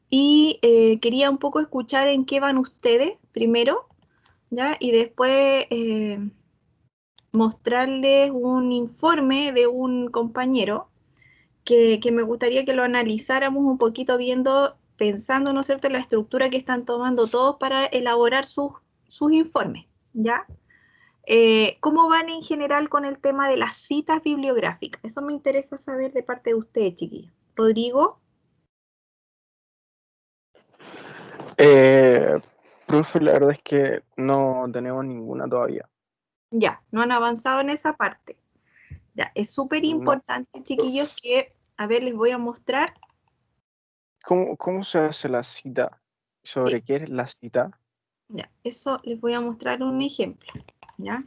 Y quería un poco escuchar en qué van ustedes primero, ¿ya? Y después mostrarles un informe de un compañero que me gustaría que lo analizáramos un poquito viendo, pensando, ¿no es cierto?, en la estructura que están tomando todos para elaborar sus informes, ¿ya? ¿Cómo van en general con el tema de las citas bibliográficas? Eso me interesa saber de parte de ustedes, chiquillos. Rodrigo. Profe, la verdad es que no tenemos ninguna todavía. Ya, no han avanzado en esa parte. Ya, es súper No. importante, chiquillos, que, a ver, les voy a mostrar. ¿Cómo se hace la cita? Sí, ¿Sobre qué es la cita? ya, eso les voy a mostrar un ejemplo, ¿ya?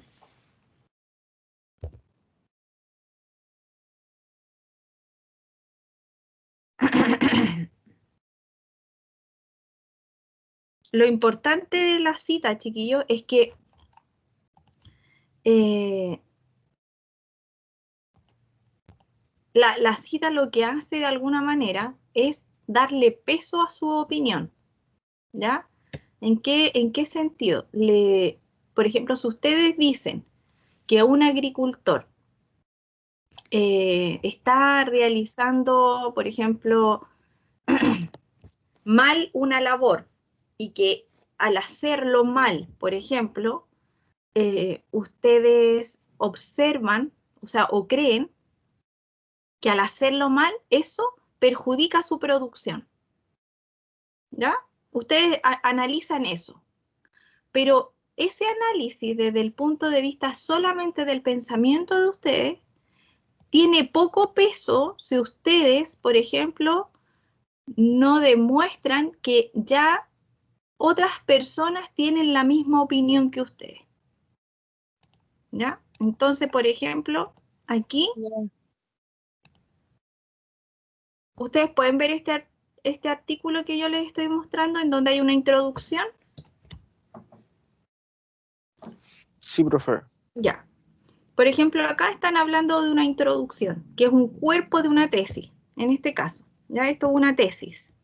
Lo importante de la cita, chiquillos, es que la cita lo que hace de alguna manera es darle peso a su opinión, ¿ya? ¿En qué sentido? Por ejemplo, si ustedes dicen que un agricultor está realizando, por ejemplo, mal una labor y que al hacerlo mal, por ejemplo, ustedes observan, o sea, o creen que al hacerlo mal, eso perjudica su producción, ¿ya? Ustedes analizan eso, pero ese análisis desde el punto de vista solamente del pensamiento de ustedes tiene poco peso si ustedes, por ejemplo, no demuestran que ya otras personas tienen la misma opinión que ustedes, ¿ya? Entonces, por ejemplo, aquí ustedes pueden ver este artículo que yo les estoy mostrando en donde hay una introducción. Sí, profe. Ya. Por ejemplo, acá están hablando de una introducción, que es un cuerpo de una tesis, en este caso. Ya, esto es una tesis.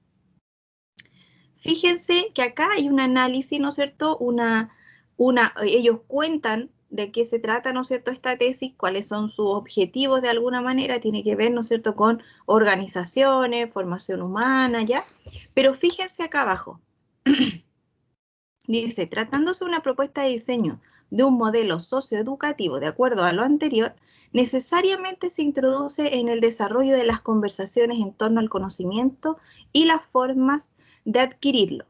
Fíjense que acá hay un análisis, ¿no es cierto? Ellos cuentan de qué se trata, ¿no es cierto?, esta tesis, cuáles son sus objetivos de alguna manera, tiene que ver, ¿no es cierto?, con organizaciones, formación humana, ¿ya? Pero fíjense acá abajo. Dice, tratándose de una propuesta de diseño de un modelo socioeducativo de acuerdo a lo anterior, necesariamente se introduce en el desarrollo de las conversaciones en torno al conocimiento y las formas de adquirirlo,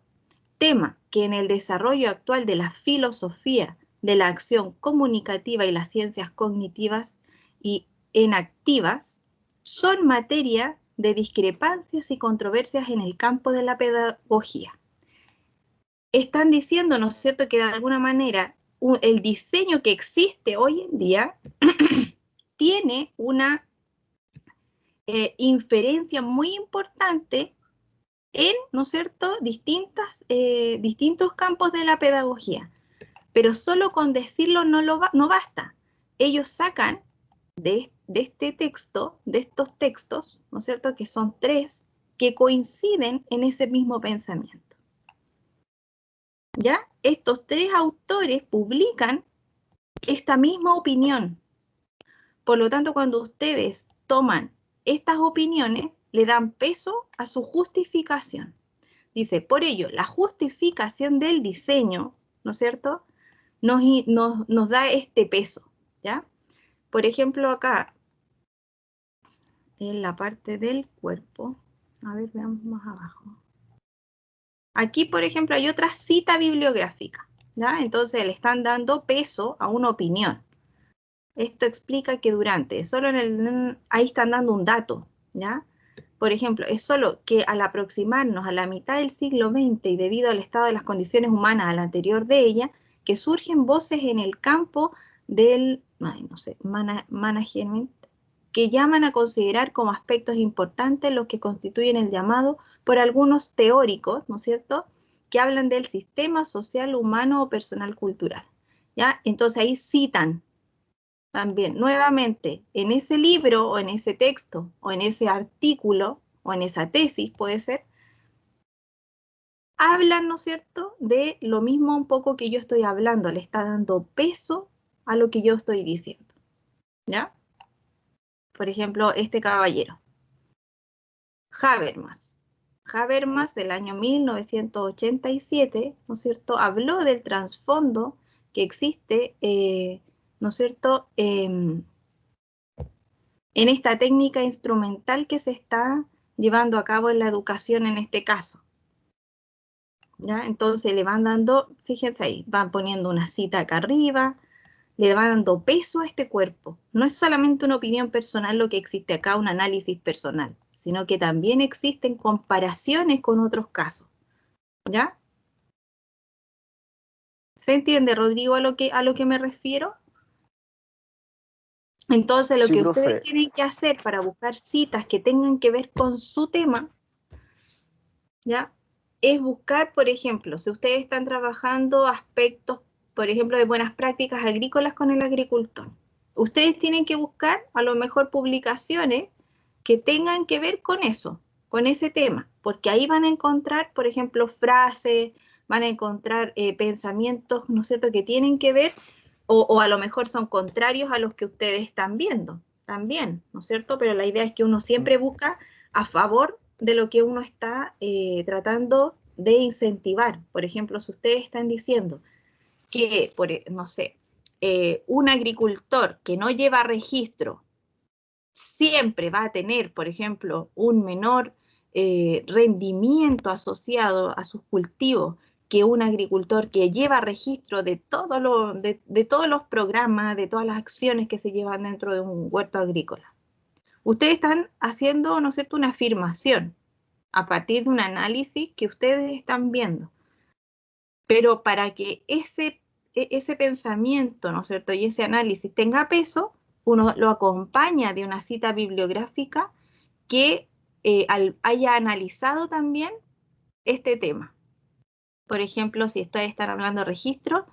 tema que en el desarrollo actual de la filosofía de la acción comunicativa y las ciencias cognitivas y enactivas son materia de discrepancias y controversias en el campo de la pedagogía. Están diciendo, ¿no es cierto?, que de alguna manera el diseño que existe hoy en día tiene una inferencia muy importante en, ¿no es cierto?, distintos campos de la pedagogía. Pero solo con decirlo no basta. Ellos sacan de este texto, de estos textos, ¿no es cierto?, que son 3, que coinciden en ese mismo pensamiento. ¿Ya? Estos 3 autores publican esta misma opinión. Por lo tanto, cuando ustedes toman estas opiniones, le dan peso a su justificación. Dice, por ello, la justificación del diseño, ¿no es cierto?, nos da este peso, ¿ya? Por ejemplo, acá, en la parte del cuerpo, a ver, veamos más abajo. Aquí, por ejemplo, hay otra cita bibliográfica, ¿ya? Entonces le están dando peso a una opinión. Esto explica que ahí están dando un dato, ¿ya? Por ejemplo, es solo que al aproximarnos a la mitad del siglo XX y debido al estado de las condiciones humanas al anterior de ella, que surgen voces en el campo del, management, que llaman a considerar como aspectos importantes los que constituyen el llamado por algunos teóricos, ¿no es cierto?, que hablan del sistema social, humano o personal cultural, ¿ya? Entonces ahí citan también, nuevamente, en ese libro o en ese texto o en ese artículo o en esa tesis, puede ser, hablan, ¿no es cierto?, de lo mismo un poco que yo estoy hablando, le está dando peso a lo que yo estoy diciendo, ¿ya? Por ejemplo, este caballero, Habermas. Habermas del año 1987, ¿no es cierto?, habló del trasfondo que existe, ¿no es cierto?, en esta técnica instrumental que se está llevando a cabo en la educación en este caso. ¿Ya? Entonces le van dando, fíjense ahí, van poniendo una cita acá arriba, le van dando peso a este cuerpo. No es solamente una opinión personal lo que existe acá, un análisis personal, sino que también existen comparaciones con otros casos. ¿Ya? ¿Se entiende, Rodrigo, a lo que me refiero? Entonces, lo Sí, que ustedes profe. tienen que hacer para buscar citas que tengan que ver con su tema, ¿ya?, es buscar, por ejemplo, si ustedes están trabajando aspectos, por ejemplo, de buenas prácticas agrícolas con el agricultor. Ustedes tienen que buscar a lo mejor publicaciones que tengan que ver con eso, con ese tema, porque ahí van a encontrar, por ejemplo, frases, van a encontrar pensamientos, ¿no es cierto?, que tienen que ver, o a lo mejor son contrarios a los que ustedes están viendo, también, ¿no es cierto? Pero la idea es que uno siempre busca a favor de lo que uno está tratando de incentivar. Por ejemplo, si ustedes están diciendo que, no sé, un agricultor que no lleva registro siempre va a tener, por ejemplo, un menor rendimiento asociado a sus cultivos que un agricultor que lleva registro de todos los programas, de todas las acciones que se llevan dentro de un huerto agrícola. Ustedes están haciendo, ¿no es cierto?, una afirmación a partir de un análisis que ustedes están viendo. Pero para que ese pensamiento, ¿no es cierto?, y ese análisis tenga peso, uno lo acompaña de una cita bibliográfica que haya analizado también este tema. Por ejemplo, si ustedes están hablando de registro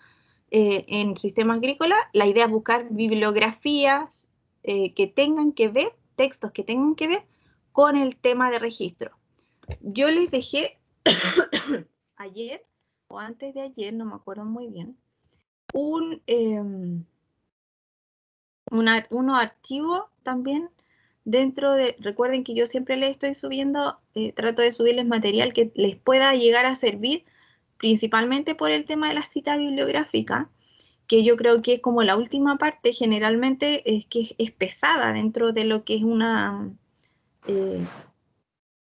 en sistemas agrícolas, la idea es buscar bibliografías que tengan que ver, textos que tengan que ver con el tema de registro. Yo les dejé ayer o antes de ayer, no me acuerdo muy bien, unos archivos también dentro de, recuerden que yo siempre les estoy subiendo, trato de subirles material que les pueda llegar a servir, principalmente por el tema de la cita bibliográfica, que yo creo que es como la última parte, generalmente es que es pesada dentro de lo que es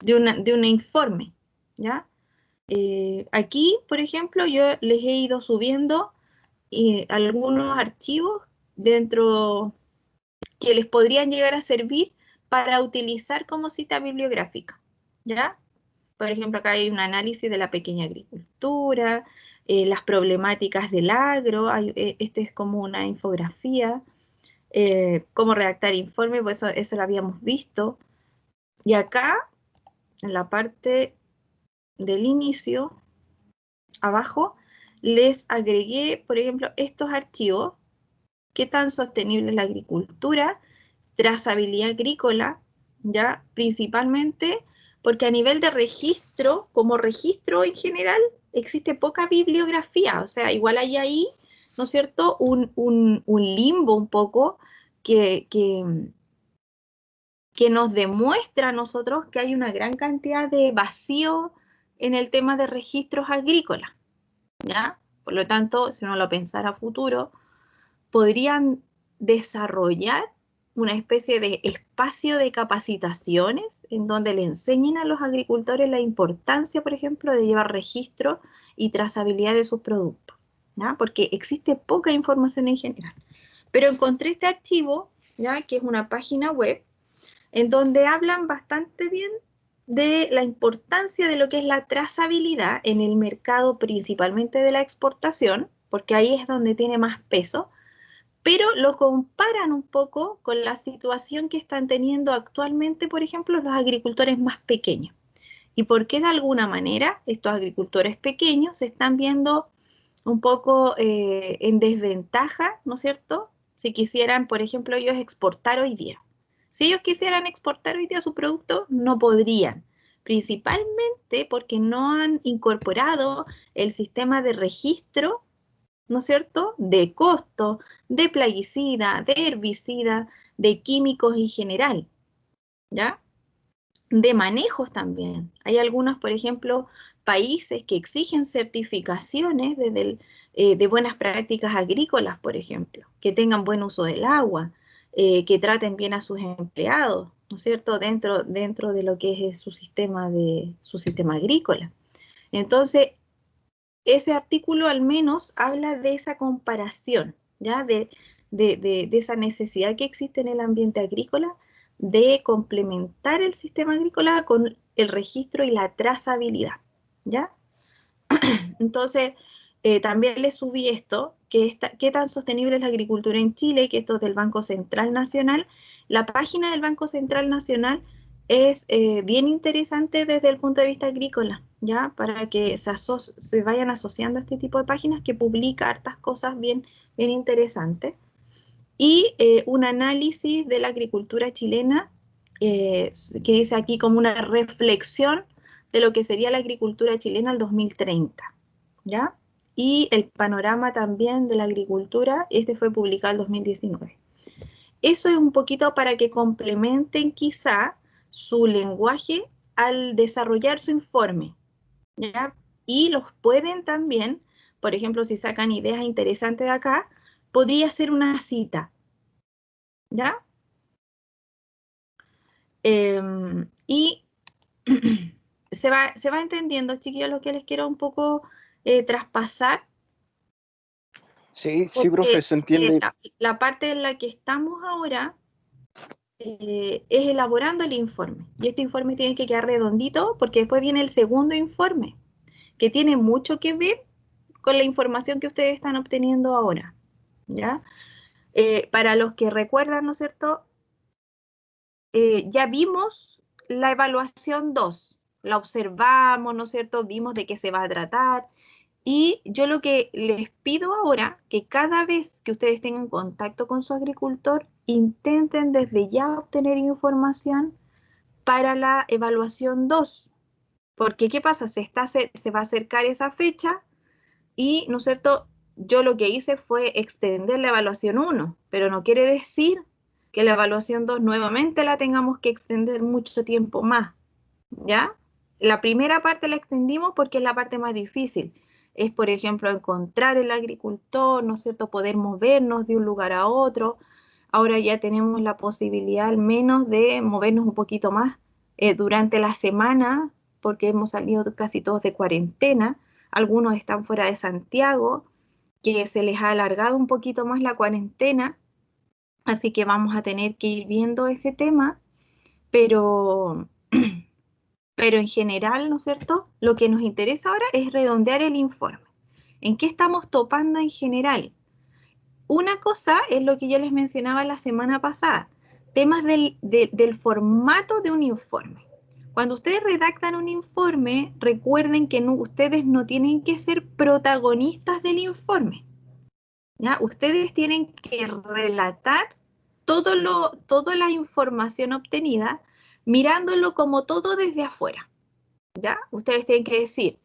de un informe, ¿ya? Aquí, por ejemplo, yo les he ido subiendo algunos archivos dentro que les podrían llegar a servir para utilizar como cita bibliográfica, ¿ya? Por ejemplo, acá hay un análisis de la pequeña agricultura, las problemáticas del agro, este es como una infografía, cómo redactar informes, pues eso lo habíamos visto. Y acá, en la parte del inicio, abajo, les agregué, por ejemplo, estos archivos. ¿Qué tan sostenible es la agricultura? Trazabilidad agrícola, ¿ya? Principalmente porque a nivel de registro, como registro en general, existe poca bibliografía, o sea, igual hay ahí, ¿no es cierto?, un limbo un poco que nos demuestra a nosotros que hay una gran cantidad de vacío en el tema de registros agrícolas, ¿ya? Por lo tanto, si uno lo pensara a futuro, podrían desarrollar una especie de espacio de capacitaciones en donde le enseñen a los agricultores la importancia, por ejemplo, de llevar registro y trazabilidad de sus productos, ¿ya? Porque existe poca información en general. Pero encontré este archivo, ¿ya?, que es una página web en donde hablan bastante bien de la importancia de lo que es la trazabilidad en el mercado, principalmente de la exportación, porque ahí es donde tiene más peso, pero lo comparan un poco con la situación que están teniendo actualmente, por ejemplo, los agricultores más pequeños. Y por qué de alguna manera estos agricultores pequeños se están viendo un poco en desventaja, ¿no es cierto?, si quisieran, por ejemplo, ellos exportar hoy día. Si ellos quisieran exportar hoy día su producto, no podrían, principalmente porque no han incorporado el sistema de registro, ¿no es cierto?, de costo, de plaguicida, de herbicida, de químicos en general, ¿ya? De manejos también. Hay algunos, por ejemplo, países que exigen certificaciones de buenas prácticas agrícolas, por ejemplo, que tengan buen uso del agua, que traten bien a sus empleados, ¿no es cierto?, dentro de lo que es su sistema agrícola. Entonces, ese artículo al menos habla de esa comparación, ¿ya? De esa necesidad que existe en el ambiente agrícola de complementar el sistema agrícola con el registro y la trazabilidad, ¿ya? Entonces, también le subí esto, qué tan sostenible es la agricultura en Chile, que esto es del Banco Central Nacional. La página del Banco Central Nacional es bien interesante desde el punto de vista agrícola, ¿ya? Para que se vayan asociando a este tipo de páginas que publica hartas cosas bien interesantes. Y un análisis de la agricultura chilena, que dice aquí como una reflexión de lo que sería la agricultura chilena al 2030, ¿ya? Y el panorama también de la agricultura, este fue publicado en 2019. Eso es un poquito para que complementen quizá su lenguaje al desarrollar su informe, ¿ya? Y los pueden también, por ejemplo, si sacan ideas interesantes de acá, podría ser una cita, ¿ya? Y se va entendiendo, chiquillos, lo que les quiero un poco traspasar, Sí, sí, profe, porque se entiende. la parte en la que estamos ahora es elaborando el informe. Y este informe tiene que quedar redondito porque después viene el segundo informe, que tiene mucho que ver con la información que ustedes están obteniendo ahora, ¿ya? Para los que recuerdan, ¿no es cierto? Ya vimos la evaluación 2, la observamos, ¿no es cierto? Vimos de qué se va a tratar. Y yo lo que les pido ahora, que cada vez que ustedes tengan contacto con su agricultor, intenten desde ya obtener información para la evaluación 2. Porque, ¿qué pasa? Se va a acercar esa fecha y, ¿no es cierto? Yo lo que hice fue extender la evaluación 1, pero no quiere decir que la evaluación 2 nuevamente la tengamos que extender mucho tiempo más, ¿ya? La primera parte la extendimos porque es la parte más difícil. Es, por ejemplo, encontrar el agricultor, ¿no es cierto? Poder movernos de un lugar a otro. Ahora ya tenemos la posibilidad al menos de movernos un poquito más durante la semana, porque hemos salido casi todos de cuarentena. Algunos están fuera de Santiago, que se les ha alargado un poquito más la cuarentena, así que vamos a tener que ir viendo ese tema, pero en general, ¿no es cierto? Lo que nos interesa ahora es redondear el informe. ¿En qué estamos topando en general? Una cosa es lo que yo les mencionaba la semana pasada, temas del formato de un informe. Cuando ustedes redactan un informe, recuerden que ustedes no tienen que ser protagonistas del informe, ¿ya? Ustedes tienen que relatar toda la información obtenida, mirándolo como todo desde afuera, ¿ya? Ustedes tienen que decir,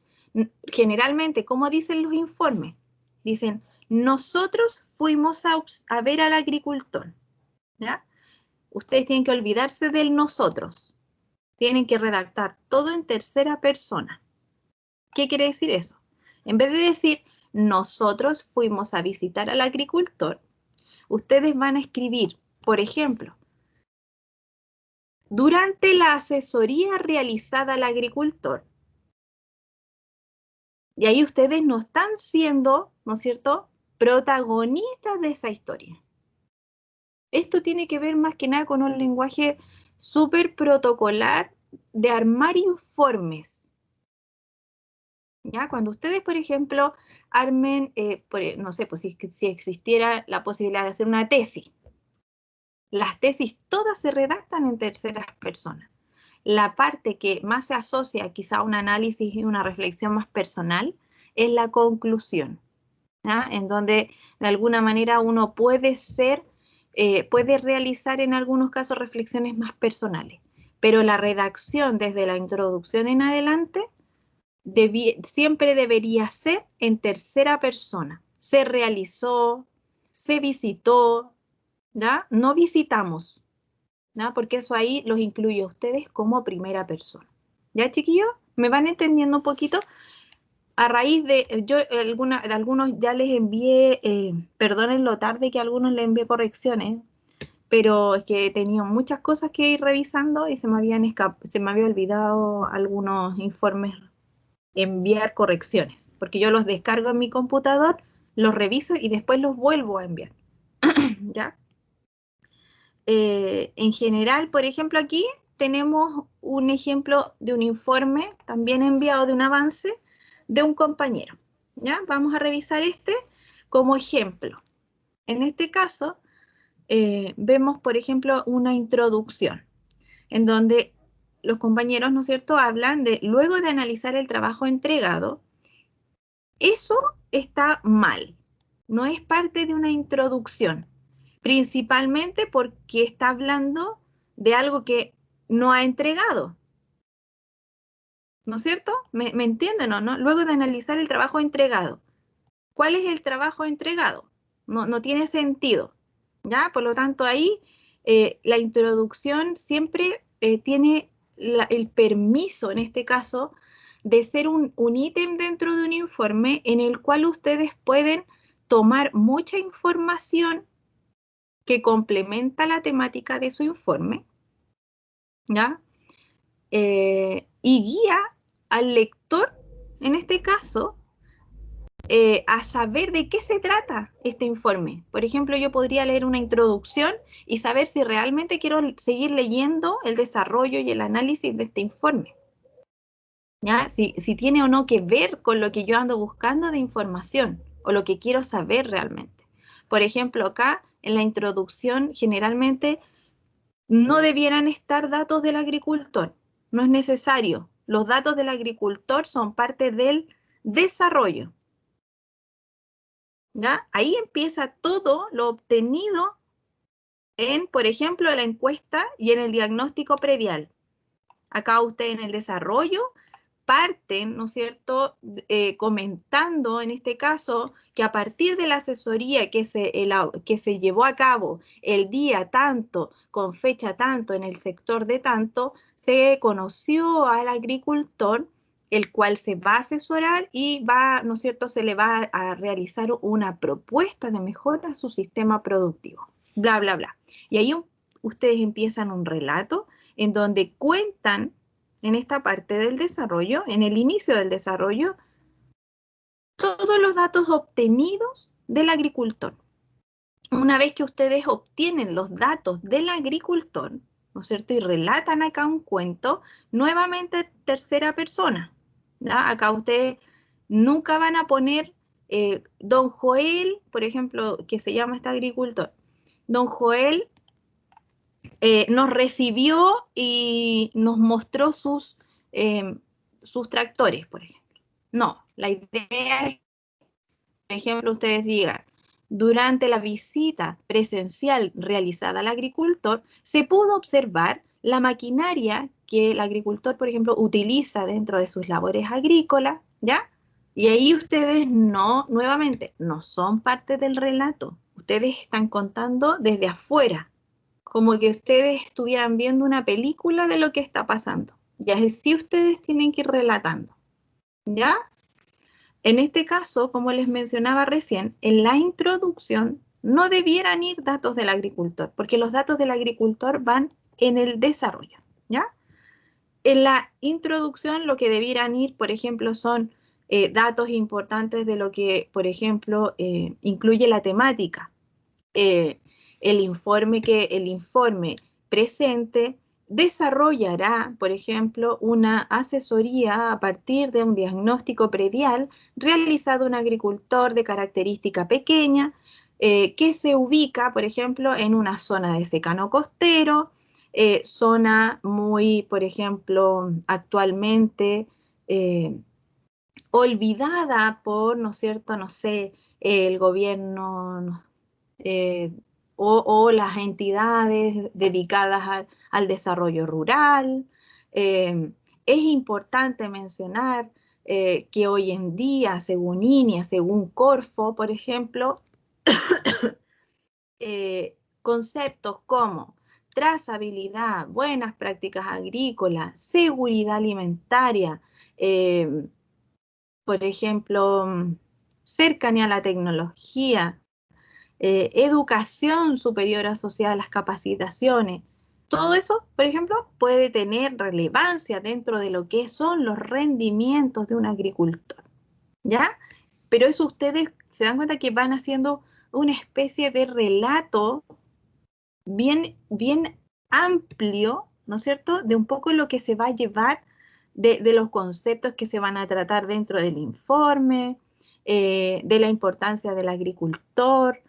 generalmente, ¿cómo dicen los informes? Dicen, nosotros fuimos a ver al agricultor, ¿ya? Ustedes tienen que olvidarse del nosotros. Tienen que redactar todo en tercera persona. ¿Qué quiere decir eso? En vez de decir, nosotros fuimos a visitar al agricultor, ustedes van a escribir, por ejemplo, durante la asesoría realizada al agricultor. Y ahí ustedes no están siendo, ¿no es cierto?, protagonistas de esa historia. Esto tiene que ver más que nada con un lenguaje súper protocolar de armar informes. ¿Ya? Cuando ustedes, por ejemplo, armen, no sé, pues si existiera la posibilidad de hacer una tesis, las tesis todas se redactan en terceras personas. La parte que más se asocia quizá a un análisis y una reflexión más personal es la conclusión. ¿ya? En donde de alguna manera uno puede puede realizar en algunos casos reflexiones más personales. Pero la redacción desde la introducción en adelante siempre debería ser en tercera persona. Se realizó, se visitó, ¿ya? No visitamos, ¿ya? Porque eso ahí los incluye a ustedes como primera persona. ¿Ya, chiquillos? ¿Me van entendiendo un poquito? A raíz de, de algunos ya les envié, perdonen lo tarde que a algunos les envié correcciones, pero es que he tenido muchas cosas que ir revisando y se me había olvidado algunos informes enviar correcciones, porque yo los descargo en mi computador, los reviso y después los vuelvo a enviar. ¿Ya? En general, por ejemplo, aquí tenemos un ejemplo de un informe también enviado de un avance de un compañero. ¿Ya? Vamos a revisar este como ejemplo. En este caso, vemos, por ejemplo, una introducción en donde los compañeros, ¿no es cierto?, hablan de, luego de analizar el trabajo entregado, eso está mal, no es parte de una introducción, principalmente porque está hablando de algo que no ha entregado, ¿no es cierto? ¿Me entienden o no? Luego de analizar el trabajo entregado. ¿Cuál es el trabajo entregado? No tiene sentido, ¿ya? Por lo tanto, ahí la introducción siempre tiene el permiso, en este caso, de ser un ítem dentro de un informe en el cual ustedes pueden tomar mucha información que complementa la temática de su informe, ¿ya? Y guía al lector, en este caso, a saber de qué se trata este informe. Por ejemplo, yo podría leer una introducción y saber si realmente quiero seguir leyendo el desarrollo y el análisis de este informe. ¿Ya? Si tiene o no que ver con lo que yo ando buscando de información o lo que quiero saber realmente. Por ejemplo, acá en la introducción generalmente no debieran estar datos del agricultor. No es necesario. Los datos del agricultor son parte del desarrollo. ¿Ya? Ahí empieza todo lo obtenido en, por ejemplo, la encuesta y en el diagnóstico predial. Acá usted en el desarrollo parten, ¿no es cierto?, comentando en este caso que a partir de la asesoría que se llevó a cabo el día tanto, con fecha tanto, en el sector de tanto, se conoció al agricultor, el cual se va a asesorar y va, ¿no es cierto?, se le va a realizar una propuesta de mejora a su sistema productivo, bla, bla, bla. Y ahí ustedes empiezan un relato en donde cuentan en esta parte del desarrollo, en el inicio del desarrollo, todos los datos obtenidos del agricultor. Una vez que ustedes obtienen los datos del agricultor, ¿no es cierto?, y relatan acá un cuento, nuevamente tercera persona, ¿ya? Acá ustedes nunca van a poner don Joel, por ejemplo, que se llama este agricultor. Don Joel nos recibió y nos mostró sus tractores, por ejemplo. No, la idea es, por ejemplo, ustedes digan, durante la visita presencial realizada al agricultor, se pudo observar la maquinaria que el agricultor, por ejemplo, utiliza dentro de sus labores agrícolas, ¿ya? Y ahí ustedes nuevamente, no son parte del relato. Ustedes están contando desde afuera, como que ustedes estuvieran viendo una película de lo que está pasando. Y así ustedes tienen que ir relatando, ¿ya? En este caso, como les mencionaba recién, en la introducción no debieran ir datos del agricultor, porque los datos del agricultor van en el desarrollo, ¿ya? En la introducción lo que debieran ir, por ejemplo, son datos importantes de lo que, por ejemplo, incluye la temática. El informe presente desarrollará, por ejemplo, una asesoría a partir de un diagnóstico predial realizado a un agricultor de característica pequeña, que se ubica, por ejemplo, en una zona de secano costero, zona muy, por ejemplo, actualmente olvidada por, ¿no es cierto?, no sé, el gobierno o las entidades dedicadas al desarrollo rural. Es importante mencionar que hoy en día, según INEA, según Corfo, por ejemplo, conceptos como trazabilidad, buenas prácticas agrícolas, seguridad alimentaria, por ejemplo, cercanía a la tecnología, educación superior asociada a las capacitaciones. Todo eso, por ejemplo, puede tener relevancia dentro de lo que son los rendimientos de un agricultor, ¿ya? Pero eso ustedes se dan cuenta que van haciendo una especie de relato bien amplio, ¿no es cierto?, de un poco lo que se va a llevar de los conceptos que se van a tratar dentro del informe, de la importancia del agricultor.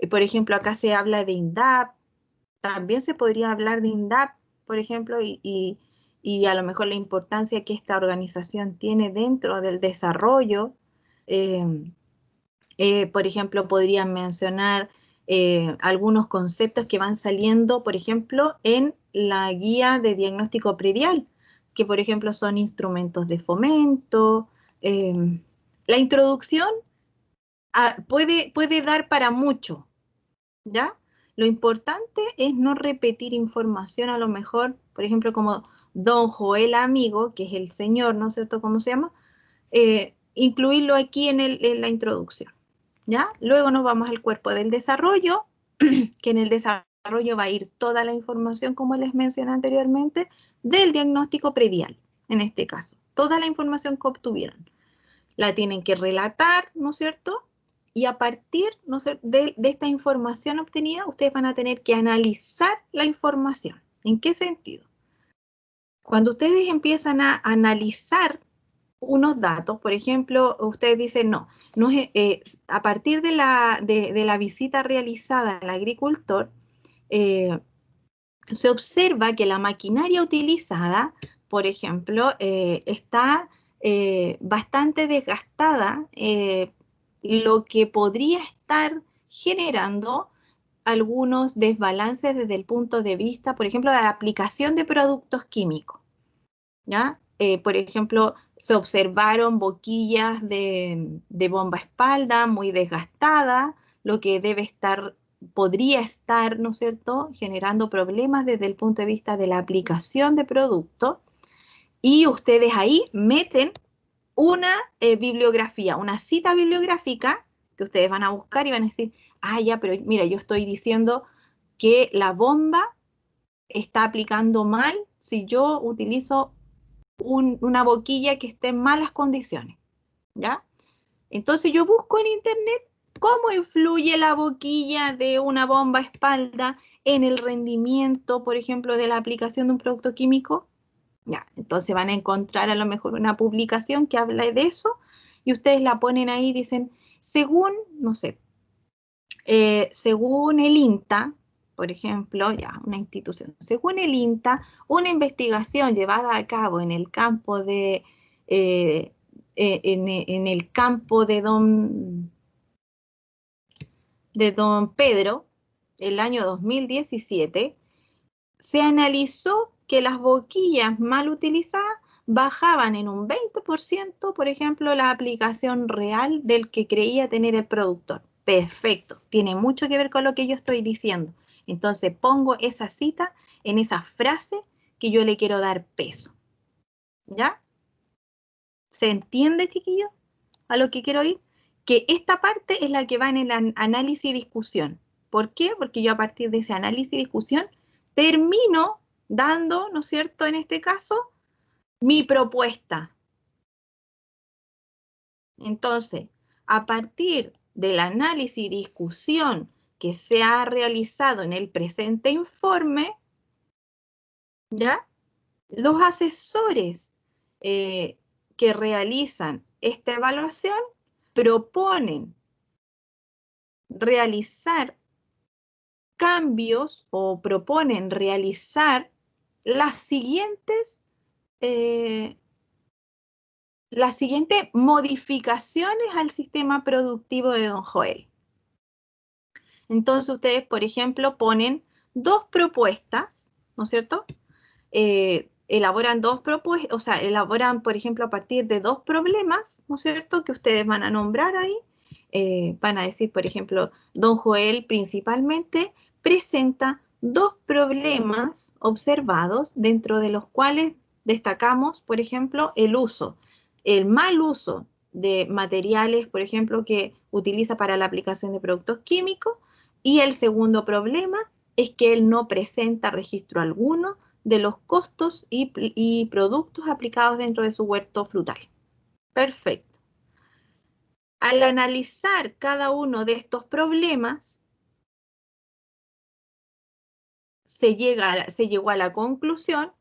Por ejemplo, acá se habla de INDAP, también se podría hablar de INDAP, por ejemplo, y a lo mejor la importancia que esta organización tiene dentro del desarrollo. Por ejemplo, podrían mencionar algunos conceptos que van saliendo, por ejemplo, en la guía de diagnóstico predial, que por ejemplo son instrumentos de fomento. eh, la introducción puede dar para mucho, ¿ya? Lo importante es no repetir información a lo mejor, por ejemplo, como don Joel Amigo, que es el señor, ¿no es cierto? ¿Cómo se llama? Incluirlo aquí en la introducción, ¿ya? Luego nos vamos al cuerpo del desarrollo, que en el desarrollo va a ir toda la información, como les mencioné anteriormente, del diagnóstico predial, en este caso. Toda la información que obtuvieron. La tienen que relatar, ¿no es cierto? Y a partir, ¿no es cierto?, de esta información obtenida, ustedes van a tener que analizar la información. ¿En qué sentido? Cuando ustedes empiezan a analizar unos datos, por ejemplo, ustedes dicen, no a partir de la visita realizada al agricultor, se observa que la maquinaria utilizada, por ejemplo, está bastante desgastada, lo que podría estar generando algunos desbalances desde el punto de vista, por ejemplo, de la aplicación de productos químicos, ¿ya? Por ejemplo, se observaron boquillas de bomba espalda muy desgastadas, lo que podría estar, ¿no es cierto?, generando problemas desde el punto de vista de la aplicación de producto, y ustedes ahí meten una bibliografía, una cita bibliográfica que ustedes van a buscar y van a decir, ya, pero mira, yo estoy diciendo que la bomba está aplicando mal si yo utilizo una boquilla que esté en malas condiciones, ¿ya? Entonces yo busco en internet cómo influye la boquilla de una bomba espalda en el rendimiento, por ejemplo, de la aplicación de un producto químico. Ya, entonces van a encontrar a lo mejor una publicación que habla de eso y ustedes la ponen ahí y dicen, según, no sé, según el INTA, por ejemplo, ya, una institución, según el INTA, una investigación llevada a cabo en el campo en el campo de don Pedro, el año 2017, se analizó que las boquillas mal utilizadas bajaban en un 20%, por ejemplo, la aplicación real del que creía tener el productor. Perfecto, tiene mucho que ver con lo que yo estoy diciendo. Entonces pongo esa cita en esa frase que yo le quiero dar peso. ¿Ya? ¿Se entiende, chiquillos, a lo que quiero ir? Que esta parte es la que va en el análisis y discusión. ¿Por qué? Porque yo a partir de ese análisis y discusión termino dando, ¿no es cierto?, en este caso, mi propuesta. Entonces, a partir del análisis y discusión que se ha realizado en el presente informe, ¿ya?, los asesores que realizan esta evaluación proponen realizar cambios o proponen realizar las siguientes las siguientes modificaciones al sistema productivo de don Joel. Entonces ustedes, por ejemplo, ponen dos propuestas, ¿no es cierto? Elaboran dos propuestas, o sea, elaboran, por ejemplo, a partir de dos problemas, ¿no es cierto?, que ustedes van a nombrar ahí. Van a decir, por ejemplo, don Joel principalmente presenta dos problemas observados, dentro de los cuales destacamos, por ejemplo, el mal uso de materiales, por ejemplo, que utiliza para la aplicación de productos químicos, y el segundo problema es que él no presenta registro alguno de los costos y productos aplicados dentro de su huerto frutal. Perfecto. Al analizar cada uno de estos problemas, se llegó a la conclusión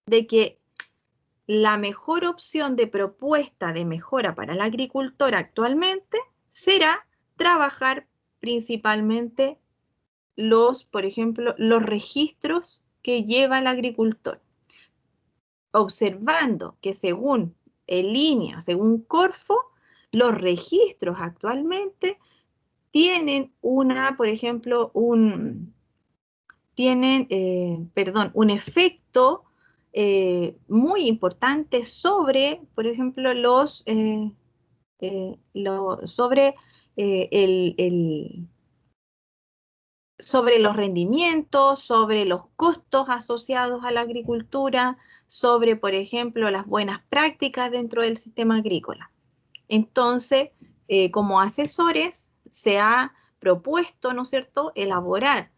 de que la mejor opción de propuesta de mejora para el agricultor actualmente será trabajar principalmente por ejemplo, los registros que lleva el agricultor, observando que según el INEA, según Corfo, los registros actualmente tienen por ejemplo, un efecto muy importante sobre, por ejemplo, sobre los rendimientos, sobre los costos asociados a la agricultura, sobre, por ejemplo, las buenas prácticas dentro del sistema agrícola. Entonces, como asesores, se ha propuesto, ¿no es cierto?, elaborar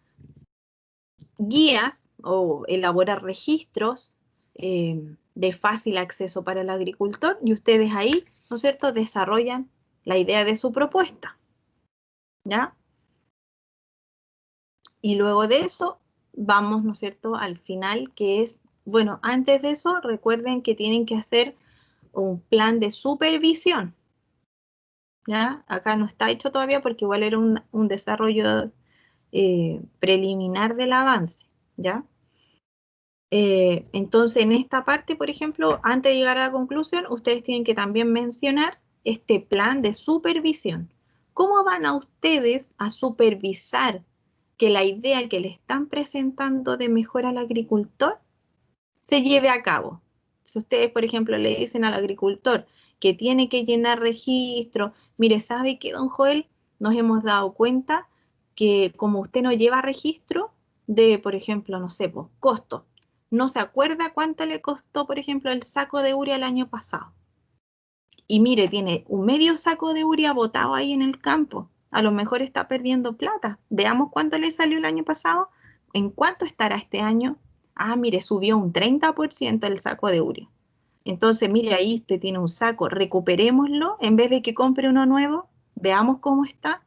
guías o elaborar registros de fácil acceso para el agricultor, y ustedes ahí, ¿no es cierto?, desarrollan la idea de su propuesta, ¿ya? Y luego de eso, vamos, ¿no es cierto?, al final, que es, bueno, antes de eso, recuerden que tienen que hacer un plan de supervisión, ¿ya? Acá no está hecho todavía porque igual era un desarrollo preliminar del avance, ¿ya? Entonces, en esta parte, por ejemplo, antes de llegar a la conclusión, ustedes tienen que también mencionar este plan de supervisión. ¿Cómo van a ustedes a supervisar que la idea que le están presentando de mejora al agricultor se lleve a cabo? Si ustedes, por ejemplo, le dicen al agricultor que tiene que llenar registro, mire, ¿sabe qué, don Joel? Nos hemos dado cuenta que como usted no lleva registro de, por ejemplo, no sé, pues, costo, no se acuerda cuánto le costó, por ejemplo, el saco de urea el año pasado. Y mire, tiene un medio saco de urea botado ahí en el campo. A lo mejor está perdiendo plata. Veamos cuánto le salió el año pasado. ¿En cuánto estará este año? Ah, mire, subió un 30% el saco de urea. Entonces, mire, ahí usted tiene un saco. Recuperémoslo en vez de que compre uno nuevo. Veamos cómo está.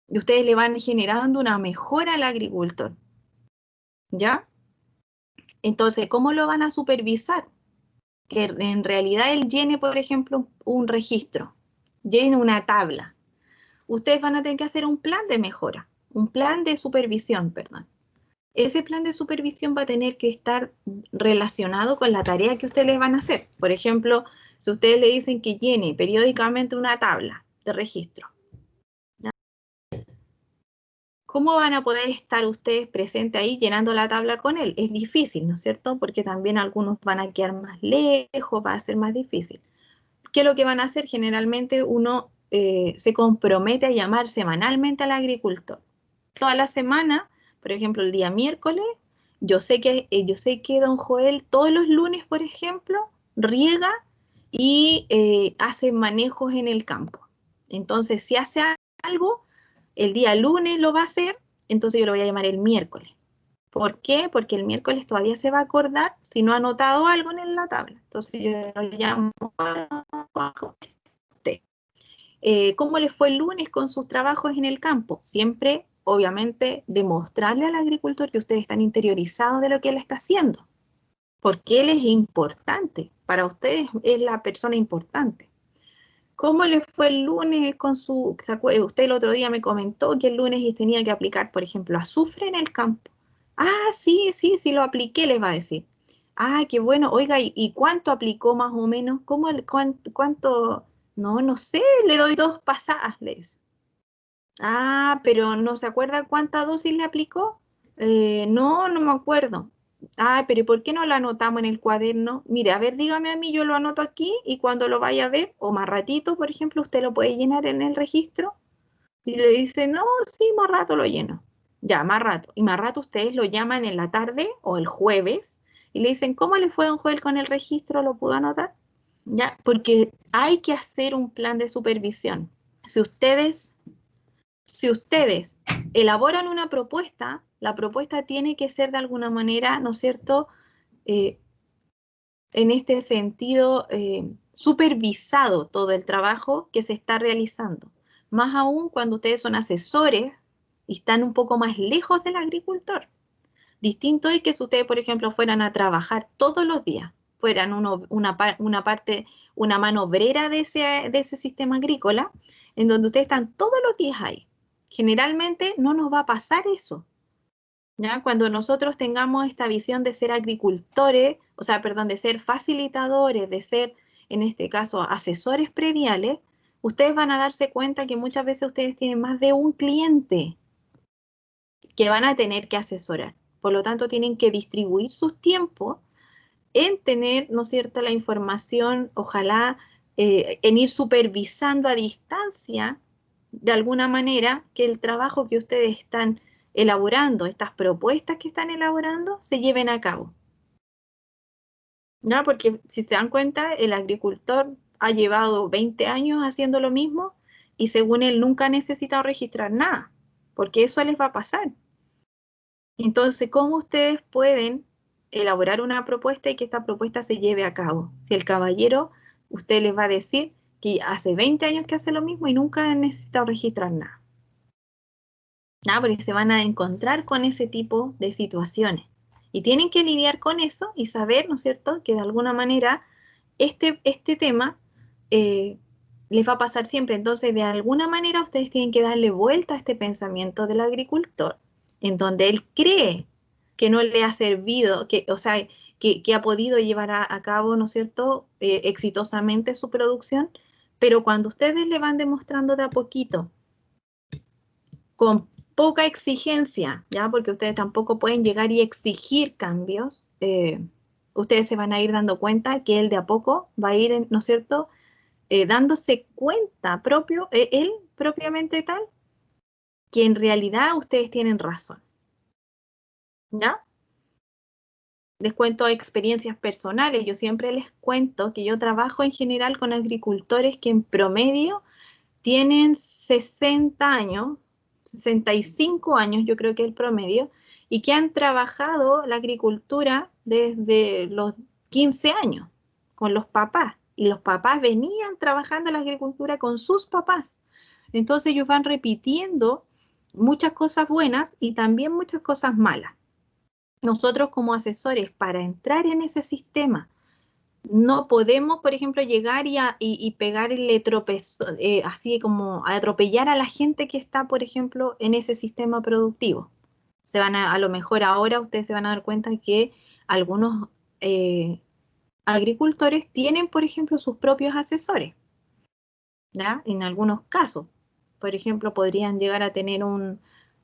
Y ustedes le van generando una mejora al agricultor. ¿Ya? Entonces, ¿cómo lo van a supervisar? Que en realidad él llene, por ejemplo, un registro, llene una tabla. Ustedes van a tener que hacer un plan de mejora, un plan de supervisión, perdón. Ese plan de supervisión va a tener que estar relacionado con la tarea que ustedes les van a hacer. Por ejemplo, si ustedes le dicen que llene periódicamente una tabla de registro, ¿ya? ¿Cómo van a poder estar ustedes presentes ahí llenando la tabla con él? Es difícil, ¿no es cierto? Porque también algunos van a quedar más lejos, va a ser más difícil. ¿Qué es lo que van a hacer? Generalmente uno se compromete a llamar semanalmente al agricultor. Toda la semana, por ejemplo, el día miércoles, yo sé que don Joel todos los lunes, por ejemplo, riega y hace manejos en el campo. Entonces, si hace algo, el día lunes lo va a hacer, entonces yo lo voy a llamar el miércoles. ¿Por qué? Porque el miércoles todavía se va a acordar si no ha anotado algo en la tabla. Entonces yo lo llamo a usted. ¿Cómo le fue el lunes con sus trabajos en el campo? Siempre, obviamente, demostrarle al agricultor que ustedes están interiorizados de lo que él está haciendo. Porque él es importante. Para ustedes es la persona importante. ¿Cómo le fue el lunes con usted el otro día me comentó que el lunes tenía que aplicar, por ejemplo, azufre en el campo? Ah, sí, lo apliqué, les va a decir. Ah, qué bueno. Oiga, ¿y cuánto aplicó más o menos? ¿Cómo cuánto? No, no sé, le doy 2 pasadas, le dice. Ah, pero ¿no se acuerda cuánta dosis le aplicó? No, no me acuerdo. Ah, pero ¿y por qué no lo anotamos en el cuaderno? Mire, a ver, dígame a mí, yo lo anoto aquí y cuando lo vaya a ver, o más ratito, por ejemplo, usted lo puede llenar en el registro y le dice, no, sí, más rato lo lleno. Ya, más rato. Y más rato ustedes lo llaman en la tarde o el jueves y le dicen, ¿cómo le fue, don Joel, con el registro? ¿Lo pudo anotar? Ya, porque hay que hacer un plan de supervisión. Si ustedes si ustedes elaboran una propuesta, la propuesta tiene que ser de alguna manera, ¿no es cierto?, eh, en este sentido, supervisado todo el trabajo que se está realizando. Más aún cuando ustedes son asesores y están un poco más lejos del agricultor. Distinto es que si ustedes, por ejemplo, fueran a trabajar todos los días, fueran una parte, una mano obrera de ese sistema agrícola, en donde ustedes están todos los días ahí. Generalmente no nos va a pasar eso, ¿ya? Cuando nosotros tengamos esta visión de ser agricultores, o sea, perdón, de ser facilitadores, de ser, en este caso, asesores prediales, ustedes van a darse cuenta que muchas veces ustedes tienen más de un cliente que van a tener que asesorar. Por lo tanto, tienen que distribuir sus tiempos en tener, ¿no es cierto?, la información, ojalá en ir supervisando a distancia, de alguna manera, que el trabajo que ustedes están elaborando, estas propuestas que están elaborando, se lleven a cabo. ¿Ya? Porque si se dan cuenta, el agricultor ha llevado 20 años haciendo lo mismo y según él nunca ha necesitado registrar nada, porque eso les va a pasar. Entonces, ¿cómo ustedes pueden elaborar una propuesta y que esta propuesta se lleve a cabo? Si el caballero, usted les va a decir que hace 20 años que hace lo mismo y nunca ha necesitado registrar nada. ¿Ah? Porque se van a encontrar con ese tipo de situaciones. Y tienen que lidiar con eso y saber, ¿no es cierto?, que de alguna manera este tema les va a pasar siempre. Entonces, de alguna manera ustedes tienen que darle vuelta a este pensamiento del agricultor, en donde él cree que no le ha servido, que, o sea, que ha podido llevar a cabo, ¿no es cierto?, exitosamente su producción, pero cuando ustedes le van demostrando de a poquito, con poca exigencia, ¿ya? Porque ustedes tampoco pueden llegar y exigir cambios, ustedes se van a ir dando cuenta que él de a poco va a ir, ¿no es cierto?, dándose cuenta él propiamente tal, que en realidad ustedes tienen razón, ¿ya? Les cuento experiencias personales, yo siempre les cuento que yo trabajo en general con agricultores que en promedio tienen 60 años, 65 años yo creo que es el promedio, y que han trabajado la agricultura desde los 15 años con los papás. Y los papás venían trabajando la agricultura con sus papás. Entonces ellos van repitiendo muchas cosas buenas y también muchas cosas malas. Nosotros como asesores, para entrar en ese sistema, no podemos, por ejemplo, llegar y pegarle tropezó, así como atropellar a la gente que está, por ejemplo, en ese sistema productivo. A lo mejor ahora ustedes se van a dar cuenta que algunos agricultores tienen, por ejemplo, sus propios asesores, ¿ya? En algunos casos. Por ejemplo, podrían llegar a tener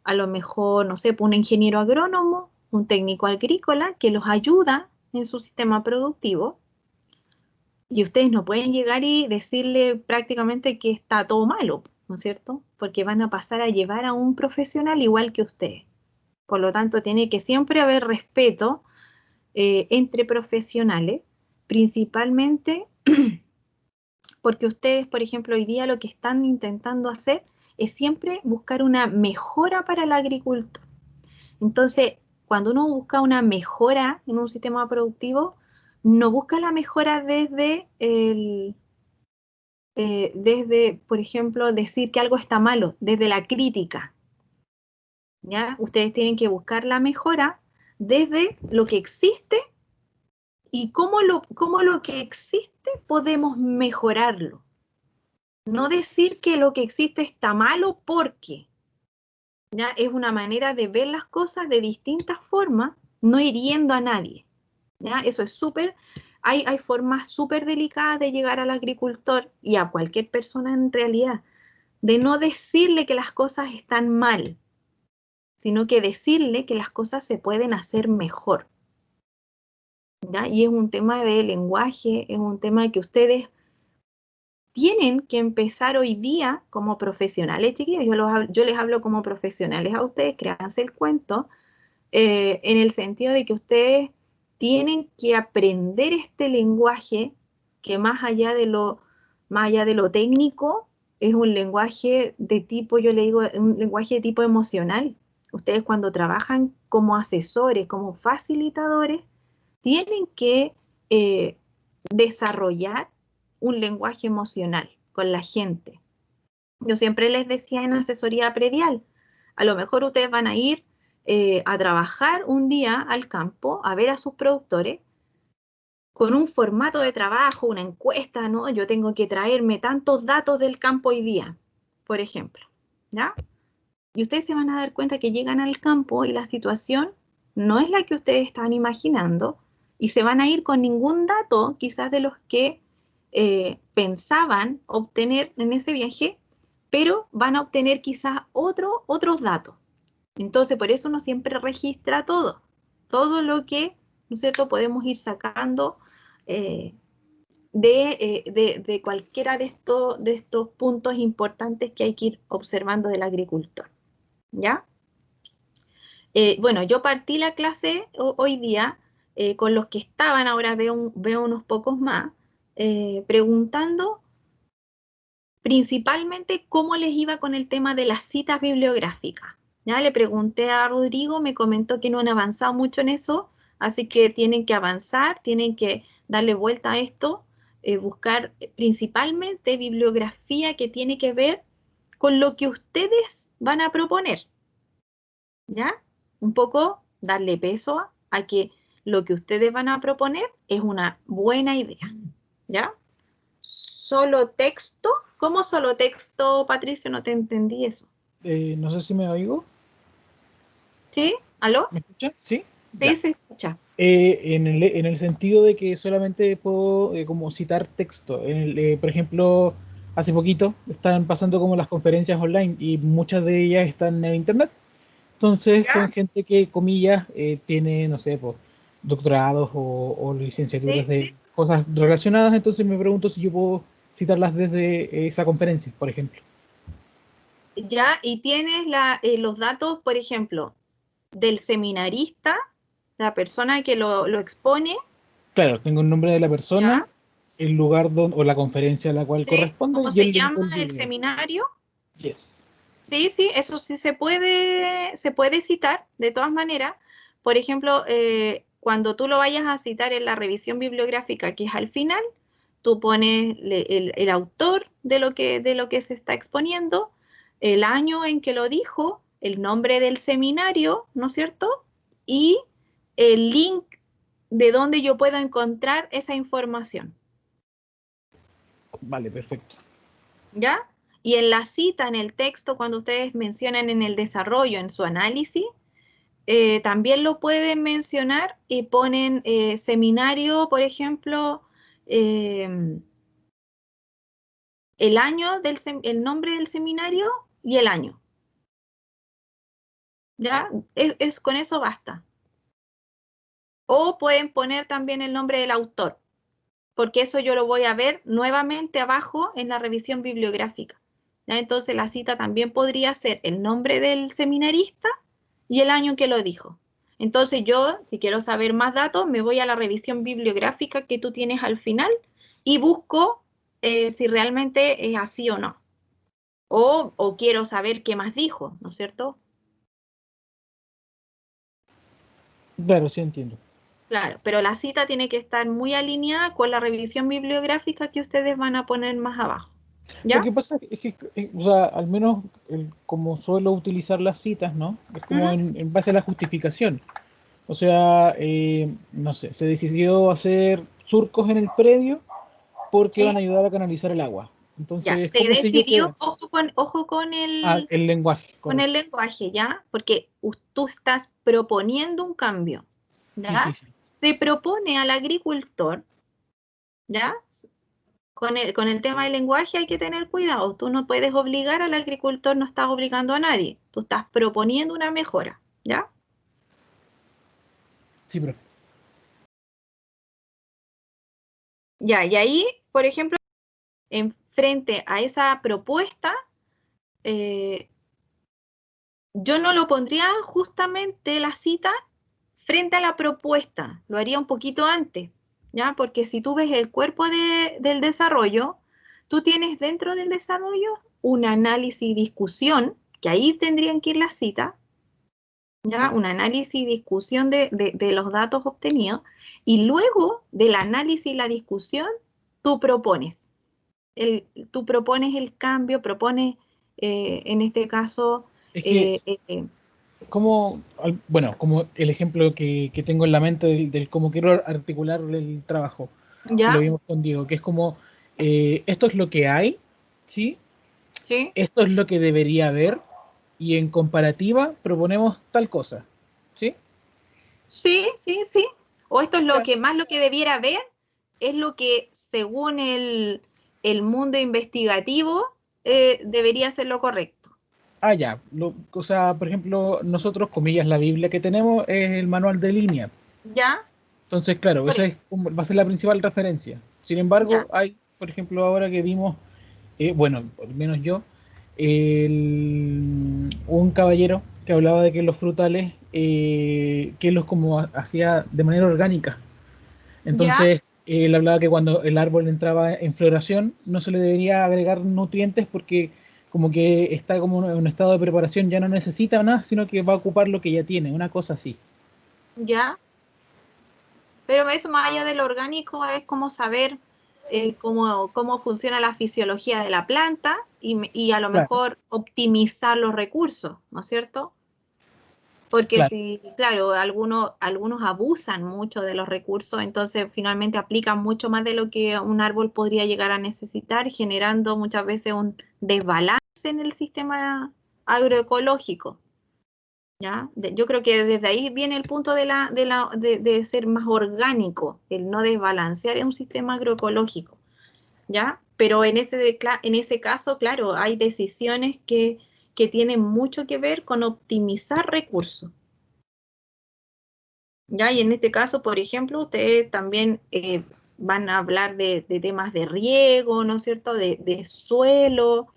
a lo mejor, no sé, pues, un ingeniero agrónomo, un técnico agrícola que los ayuda en su sistema productivo. Y ustedes no pueden llegar y decirle prácticamente que está todo malo, ¿no es cierto? Porque van a pasar a llevar a un profesional igual que ustedes. Por lo tanto, tiene que siempre haber respeto entre profesionales, principalmente porque ustedes, por ejemplo, hoy día lo que están intentando hacer es siempre buscar una mejora para el agricultor. Entonces, cuando uno busca una mejora en un sistema productivo, no busca la mejora desde, por ejemplo, decir que algo está malo, desde la crítica, ¿ya? Ustedes tienen que buscar la mejora desde lo que existe y cómo lo que existe podemos mejorarlo. No decir que lo que existe está malo porque, ¿ya? Es una manera de ver las cosas de distintas formas, no hiriendo a nadie. ¿ya? Eso es súper, hay formas súper delicadas de llegar al agricultor y a cualquier persona en realidad, de no decirle que las cosas están mal, sino que decirle que las cosas se pueden hacer mejor, ¿ya? Y es un tema de lenguaje, es un tema que ustedes tienen que empezar hoy día como profesionales, chiquillos. Yo les hablo como profesionales a ustedes, créanse el cuento, en el sentido de que ustedes tienen que aprender este lenguaje que más allá de lo técnico, es un lenguaje de tipo, yo le digo, un lenguaje de tipo emocional. Ustedes cuando trabajan como asesores, como facilitadores, tienen que desarrollar un lenguaje emocional con la gente. Yo siempre les decía en asesoría predial, a lo mejor ustedes van a ir a trabajar un día al campo, a ver a sus productores, con un formato de trabajo, una encuesta, ¿no? Yo tengo que traerme tantos datos del campo hoy día, por ejemplo, ¿ya? Y ustedes se van a dar cuenta que llegan al campo y la situación no es la que ustedes estaban imaginando y se van a ir con ningún dato quizás de los que pensaban obtener en ese viaje, pero van a obtener quizás otros datos. Entonces, por eso uno siempre registra todo lo que, ¿no es cierto?, podemos ir sacando eh, de cualquiera de estos puntos importantes que hay que ir observando del agricultor. ¿Ya? Bueno, yo partí la clase hoy día con los que estaban, ahora veo unos pocos más, preguntando principalmente cómo les iba con el tema de las citas bibliográficas. Ya le pregunté a Rodrigo, me comentó que no han avanzado mucho en eso, así que tienen que avanzar, tienen que darle vuelta a esto, buscar principalmente bibliografía que tiene que ver con lo que ustedes van a proponer. ¿Ya? Un poco darle peso a que lo que ustedes van a proponer es una buena idea, ¿ya? Solo texto, ¿cómo solo texto, Patricio? No te entendí eso. No sé si me oigo. ¿Sí? ¿Aló? ¿Me escuchan? Sí, Sí, ya. se escucha. En el sentido de que solamente puedo como citar texto. Por ejemplo, hace poquito están pasando como las conferencias online y muchas de ellas están en internet. Entonces son ¿Ya? gente que, comillas, tiene, no sé, pues, doctorados o licenciaturas Sí, de cosas relacionadas. Entonces me pregunto si yo puedo citarlas desde esa conferencia, por ejemplo. ya, y tienes los datos, por ejemplo, del seminarista, la persona que lo expone, Claro, tengo el nombre de la ¿ya? persona, el lugar donde, o la conferencia a la cual Sí, corresponde ¿cómo y se el link llama del el video. seminario? Yes. Sí, sí, eso sí se puede citar de todas maneras. Por ejemplo, cuando tú lo vayas a citar en la revisión bibliográfica, que es al final, tú pones el autor de lo que se está exponiendo, el año en que lo dijo, el nombre del seminario, ¿no es cierto? Y el link de donde yo puedo encontrar esa información. Vale, perfecto. ¿Ya? Y en la cita, en el texto, cuando ustedes mencionan en el desarrollo, en su análisis, también lo pueden mencionar y ponen seminario, por ejemplo, eh, el nombre del seminario y el año. ¿Ya? Con eso basta. O pueden poner también el nombre del autor, porque eso yo lo voy a ver nuevamente abajo en la revisión bibliográfica. ¿Ya? Entonces la cita también podría ser el nombre del seminarista y el año que lo dijo. Entonces yo, si quiero saber más datos, me voy a la revisión bibliográfica que tú tienes al final y busco si realmente es así o no. O quiero saber qué más dijo, ¿no es cierto? Claro, sí entiendo. Claro, pero la cita tiene que estar muy alineada con la revisión bibliográfica que ustedes van a poner más abajo. Lo ¿Ya? que pasa es que, o sea, al menos como suelo utilizar las citas, ¿no? Es como Ujú. en base a la justificación. O sea, no sé, se decidió hacer surcos en el predio porque Sí, van a ayudar a canalizar el agua. ya. Entonces, Se ¿cómo sé yo decidió, que...? ojo Ah, el lenguaje, con el correcto. lenguaje, ¿ya? Porque tú estás proponiendo un cambio, Sí, sí, ¿ya? sí. se propone al agricultor, ¿ya? Con el tema del lenguaje hay que tener cuidado. Tú no puedes obligar al agricultor, no estás obligando a nadie. Tú estás proponiendo una mejora, ¿ya? Sí, pero Ya, y ahí, por ejemplo, en frente a esa propuesta, yo no lo pondría justamente la cita frente a la propuesta, lo haría un poquito antes, ¿ya? Porque si tú ves el cuerpo del desarrollo, tú tienes dentro del desarrollo un análisis y discusión, que ahí tendrían que ir las citas, ¿ya? Un análisis y discusión de los datos obtenidos, y luego del análisis y la discusión, tú propones. Tú propones el cambio, propones, en este caso, es que como, bueno, como el ejemplo que tengo en la mente del cómo quiero articular el trabajo, que lo ¿ya? vimos con Diego, que es como, esto es lo que hay, ¿sí? ¿Sí? Esto es lo que debería haber, y en comparativa proponemos tal cosa, ¿sí? Sí, sí, sí. O esto es lo Ya. que más lo que debiera ver, es lo que según el mundo investigativo debería ser lo correcto. Ah, ya. O sea, por ejemplo, nosotros, comillas, la Biblia que tenemos es el manual de línea. ¿Ya? Entonces, claro, Por esa eso. es, va a ser la principal referencia. Sin embargo, Ya, hay, por ejemplo, ahora que vimos, bueno, al menos yo, un caballero que hablaba de que los frutales, que los como hacía de manera orgánica. ya, Entonces, él hablaba que cuando el árbol entraba en floración, no se le debería agregar nutrientes porque como que está como en un estado de preparación, ya no necesita nada, sino que va a ocupar lo que ya tiene, una cosa así. ya. Pero eso más allá de lo orgánico es como saber cómo funciona la fisiología de la planta y a lo Claro, mejor optimizar los recursos, ¿no es cierto? Porque claro. si, claro, algunos abusan mucho de los recursos, entonces finalmente aplican mucho más de lo que un árbol podría llegar a necesitar, generando muchas veces un desbalance en el sistema agroecológico, ¿ya? Yo creo que desde ahí viene el punto de ser más orgánico, el no desbalancear un sistema agroecológico, ¿ya? Pero en ese caso, claro, hay decisiones que tienen mucho que ver con optimizar recursos. ¿Ya? Y en este caso, por ejemplo, ustedes también van a hablar de temas de riego, ¿no es cierto? De suelo,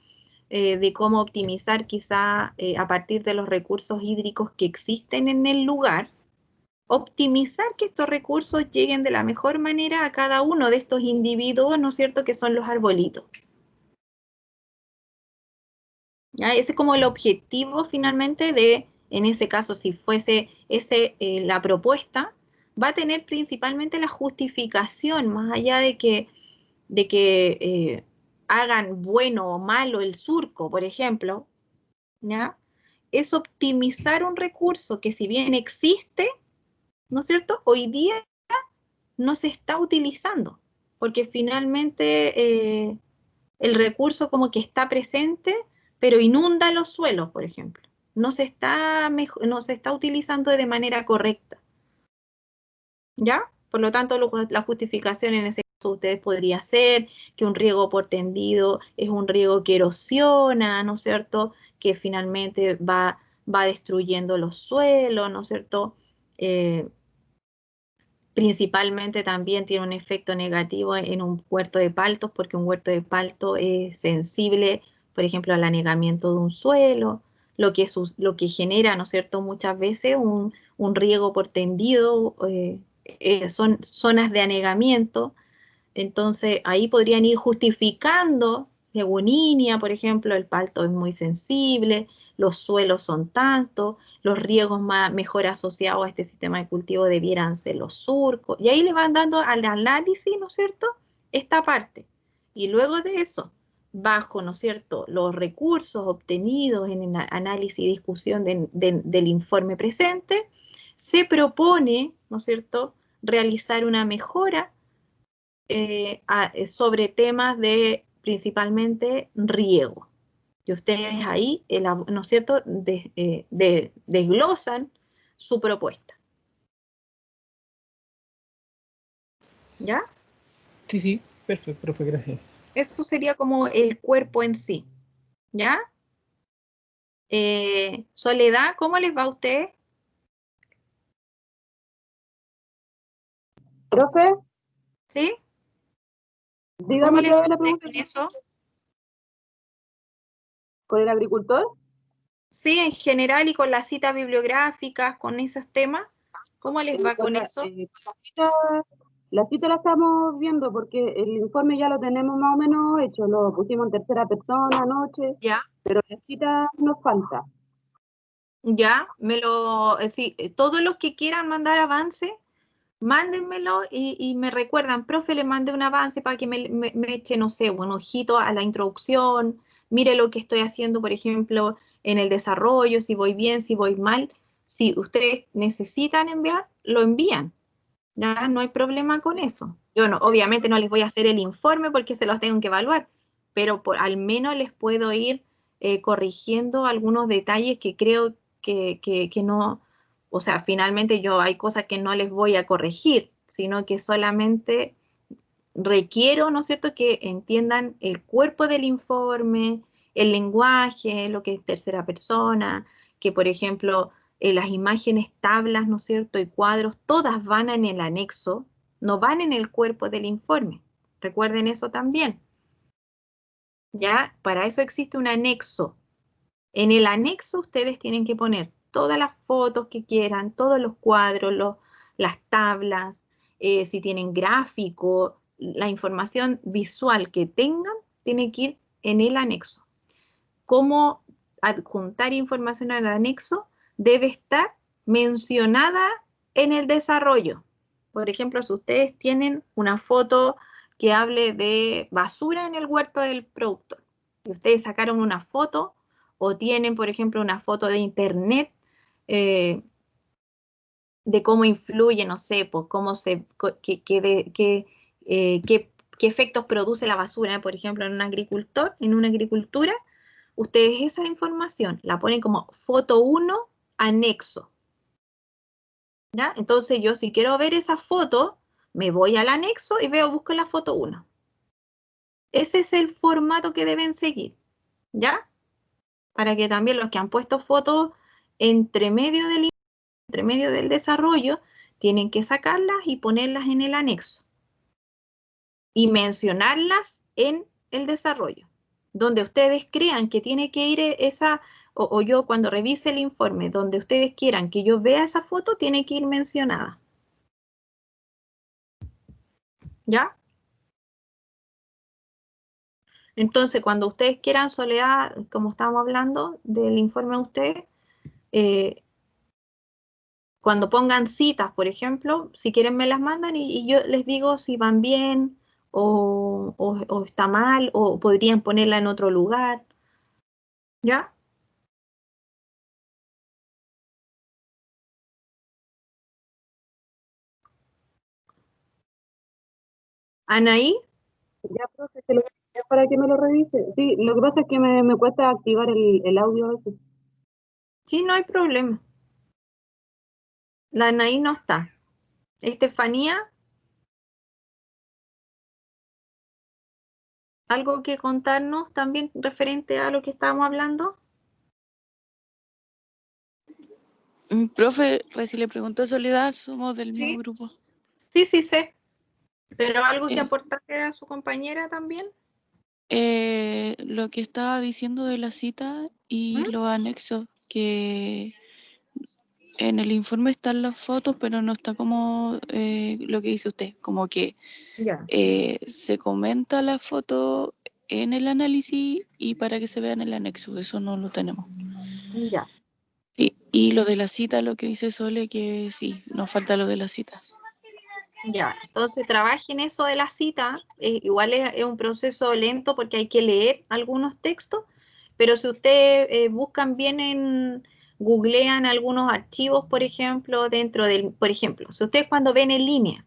de cómo optimizar quizá a partir de los recursos hídricos que existen en el lugar, optimizar que estos recursos lleguen de la mejor manera a cada uno de estos individuos, ¿no es cierto? Que son los arbolitos. ¿Ya? Ese es como el objetivo finalmente en ese caso, si fuese la propuesta, va a tener principalmente la justificación, más allá de que hagan bueno o malo el surco, por ejemplo, ¿ya? Es optimizar un recurso que si bien existe, ¿no es cierto? Hoy día no se está utilizando, porque finalmente el recurso como que está presente, pero inunda los suelos, por ejemplo. No se está utilizando de manera correcta, ¿ya? Por lo tanto, la justificación en ese caso de ustedes podría ser que un riego por tendido es un riego que erosiona, ¿no es cierto? Que finalmente va destruyendo los suelos, ¿no es cierto? Eh, Principalmente también tiene un efecto negativo en un huerto de paltos, porque un huerto de palto es sensible, por ejemplo, al anegamiento de un suelo, lo que genera, ¿no es cierto?, muchas veces un riego por tendido, son zonas de anegamiento. Entonces ahí podrían ir justificando, según INEA, por ejemplo, el palto es muy sensible, los suelos son tantos, los riegos mejor asociados a este sistema de cultivo debieran ser los surcos, y ahí le van dando al análisis, ¿no es cierto?, esta parte. Y luego de eso, bajo, ¿no es cierto?, los recursos obtenidos en el análisis y discusión del informe presente, se propone, ¿no es cierto?, realizar una mejora sobre temas de principalmente riego. Y ustedes ahí, ¿no es cierto?, desglosan su propuesta. ¿Ya? Sí, sí, perfecto, profe, gracias. Eso sería como el cuerpo en sí, ¿ya? Soledad, ¿cómo les va a ustedes? Profe, ¿Sí? ¿Cómo dígame les qué va es a la ustedes pregunta con eso? con el agricultor. Sí, en general y con las citas bibliográficas, con esos temas, ¿cómo les va con eso? La cita la estamos viendo porque el informe ya lo tenemos más o menos hecho, lo pusimos en tercera persona anoche, ¿Ya? pero la cita nos falta. Ya, sí, todos los que quieran mandar avance, mándenmelo y me recuerdan, profe, le mandé un avance para que me eche, no sé, un ojito a la introducción, mire lo que estoy haciendo, por ejemplo, en el desarrollo, si voy bien, si voy mal. Si ustedes necesitan enviar, lo envían. Ya no hay problema con eso. Yo no, obviamente no les voy a hacer el informe porque se los tengo que evaluar, pero al menos les puedo ir corrigiendo algunos detalles que creo que no, o sea, finalmente yo hay cosas que no les voy a corregir, sino que solamente requiero, ¿no es cierto?, que entiendan el cuerpo del informe, el lenguaje, lo que es tercera persona, que por ejemplo las imágenes, tablas, ¿no es cierto?, y cuadros, todas van en el anexo, no van en el cuerpo del informe. Recuerden eso también. ¿Ya? Para eso existe un anexo. En el anexo ustedes tienen que poner todas las fotos que quieran, todos los cuadros, las tablas, si tienen gráfico, la información visual que tengan, tiene que ir en el anexo. ¿Cómo adjuntar información al anexo? Debe estar mencionada en el desarrollo. Por ejemplo, si ustedes tienen una foto que hable de basura en el huerto del productor, y ustedes sacaron una foto, o tienen, por ejemplo, una foto de internet eh, de cómo influye, no sé, pues cómo qué efectos produce la basura, por ejemplo, en un agricultor, en una agricultura, ustedes esa información la ponen como foto 1, anexo. ¿Ya? Entonces yo si quiero ver esa foto, me voy al anexo y busco la foto 1. Ese es el formato que deben seguir, ¿ya? Para que también los que han puesto fotos entre medio del desarrollo, tienen que sacarlas y ponerlas en el anexo. Y mencionarlas en el desarrollo. Donde ustedes crean que tiene que ir esa, o yo cuando revise el informe, donde ustedes quieran que yo vea esa foto, tiene que ir mencionada. ¿Ya? Entonces, cuando ustedes quieran, Soledad, como estábamos hablando del informe de ustedes, cuando pongan citas, por ejemplo, si quieren me las mandan y yo les digo si van bien o está mal o podrían ponerla en otro lugar. ¿Ya? Anaí, Ya, profe, se lo voy a enviar para que me lo revise. Sí, lo que pasa es que me cuesta activar el audio a veces. sí, no hay problema. La Anaí no está. Estefanía, ¿algo que contarnos también referente a lo que estábamos hablando? Profe, recién le preguntó a Soledad, somos del mismo Sí, grupo. sí, sí sé. ¿Pero algo que Eh, aportarle a su compañera también? lo que estaba diciendo de la cita y ¿Mm? los anexos, que en el informe están las fotos, pero no está como lo que dice usted, como que Ya, se comenta la foto en el análisis y para que se vea en el anexo, eso no lo tenemos. ya. Sí, y lo de la cita, lo que dice Sole, que sí, nos falta lo de la cita. Ya, entonces trabajen eso de la cita. Igual es un proceso lento porque hay que leer algunos textos, pero si ustedes buscan bien googlean algunos archivos, por ejemplo, por ejemplo, si ustedes cuando ven en línea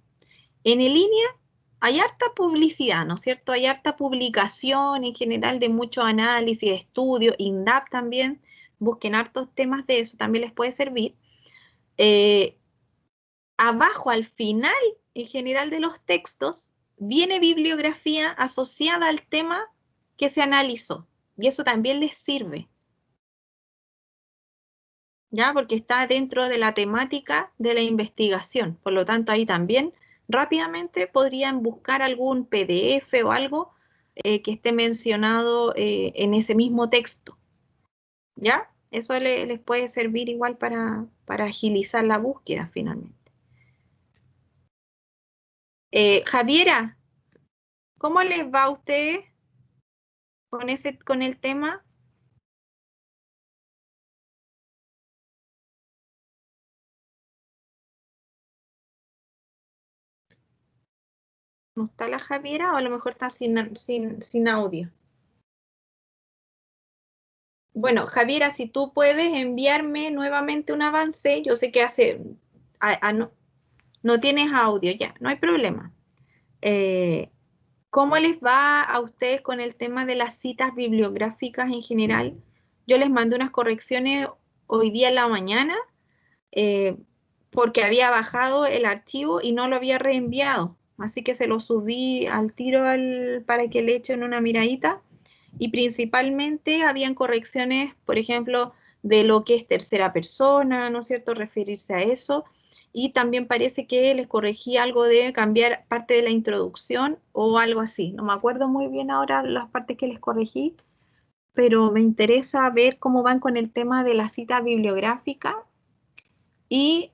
hay harta publicidad, ¿no es cierto? Hay harta publicación en general de mucho análisis, estudios, INDAP también, busquen hartos temas de eso, también les puede servir. Eh, Abajo, al final en general de los textos, viene bibliografía asociada al tema que se analizó. Y eso también les sirve. ¿Ya? Porque está dentro de la temática de la investigación. Por lo tanto, ahí también rápidamente podrían buscar algún PDF o algo que esté mencionado en ese mismo texto. ¿Ya? Eso les puede servir igual para agilizar la búsqueda finalmente. Javiera, ¿cómo les va a ustedes con el tema? ¿No está la Javiera o a lo mejor está sin audio? Bueno, Javiera, si tú puedes enviarme nuevamente un avance, yo sé que no tienes audio ya, no hay problema. ¿Cómo les va a ustedes con el tema de las citas bibliográficas en general? Yo les mandé unas correcciones hoy día en la mañana porque había bajado el archivo y no lo había reenviado. Así que se lo subí al tiro para que le echen una miradita. Y principalmente habían correcciones, por ejemplo, de lo que es tercera persona, ¿no es cierto? Referirse a eso. Y también parece que les corregí algo de cambiar parte de la introducción o algo así. No me acuerdo muy bien ahora las partes que les corregí, pero me interesa ver cómo van con el tema de la cita bibliográfica y